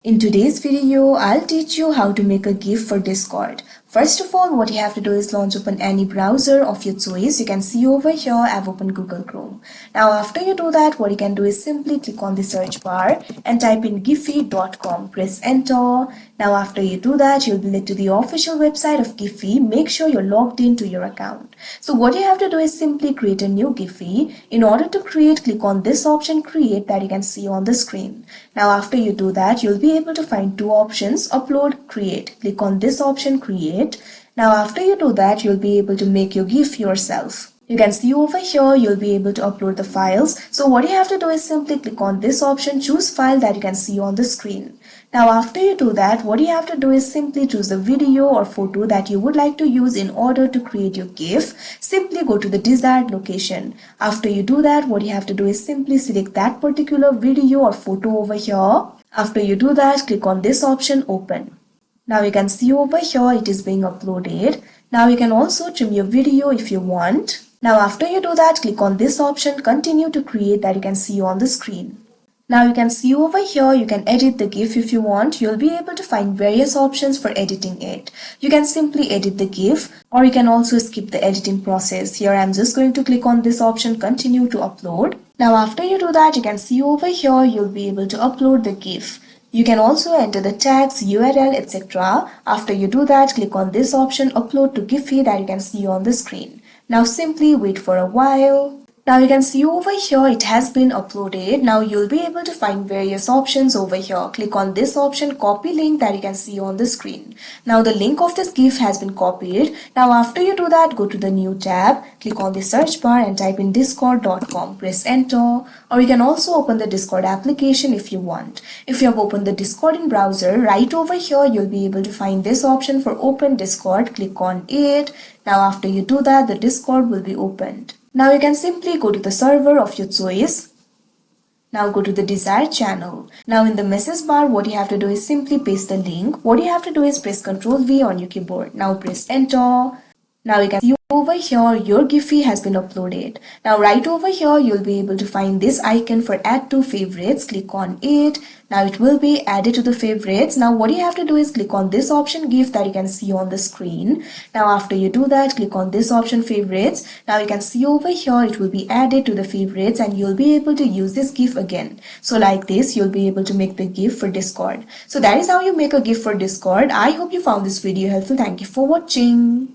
In today's video, I'll teach you how to make a GIF for Discord. First of all, what you have to do is launch open any browser of your choice. You can see over here, I've opened Google Chrome. Now, after you do that, what you can do is simply click on the search bar and type in giphy.com. Press enter. Now, after you do that, you'll be led to the official website of Giphy. Make sure you're logged into your account. So what you have to do is simply create a new Giphy. In order to create, click on this option, create, that you can see on the screen. Now, after you do that, you'll be able to find two options, upload, create. Click on this option, create. Now after you do that, you'll be able to make your GIF yourself. You can see over here, you'll be able to upload the files. So what you have to do is simply click on this option, choose file, that you can see on the screen. Now after you do that, what you have to do is simply choose the video or photo that you would like to use in order to create your GIF. Simply go to the desired location. After you do that, what you have to do is simply select that particular video or photo over here. After you do that, click on this option, open. Now you can see over here it is being uploaded. Now you can also trim your video if you want. Now after you do that, click on this option, continue to create, that you can see on the screen. Now you can see over here, you can edit the GIF if you want. You'll be able to find various options for editing it. You can simply edit the GIF, or you can also skip the editing process. Here I'm just going to click on this option, continue to upload. Now after you do that, you can see over here, you'll be able to upload the GIF. You can also enter the tags, URL, etc. After you do that, click on this option, upload to Giphy, that you can see on the screen. Now simply wait for a while. Now you can see over here it has been uploaded. Now you'll be able to find various options over here. Click on this option, copy link, that you can see on the screen. Now the link of this GIF has been copied. Now after you do that, go to the new tab, click on the search bar and type in discord.com. Press enter, or you can also open the Discord application if you want. If you have opened the Discord in browser, right over here you'll be able to find this option for open Discord. Click on it. Now after you do that, the Discord will be opened. Now you can simply go to the server of your choice. Now go to the desired channel. Now in the message bar, what you have to do is simply paste the link. What you have to do is press Ctrl V on your keyboard. Now press enter. Now you can see over here your Giphy has been uploaded. Now right over here you'll be able to find this icon for add to favorites. Click on it. Now it will be added to the favorites. Now what you have to do is click on this option GIF, that you can see on the screen. Now after you do that, click on this option favorites. Now you can see over here it will be added to the favorites and you'll be able to use this GIF again. So like this, you'll be able to make the GIF for Discord. So that is how you make a GIF for Discord. I hope you found this video helpful. Thank you for watching.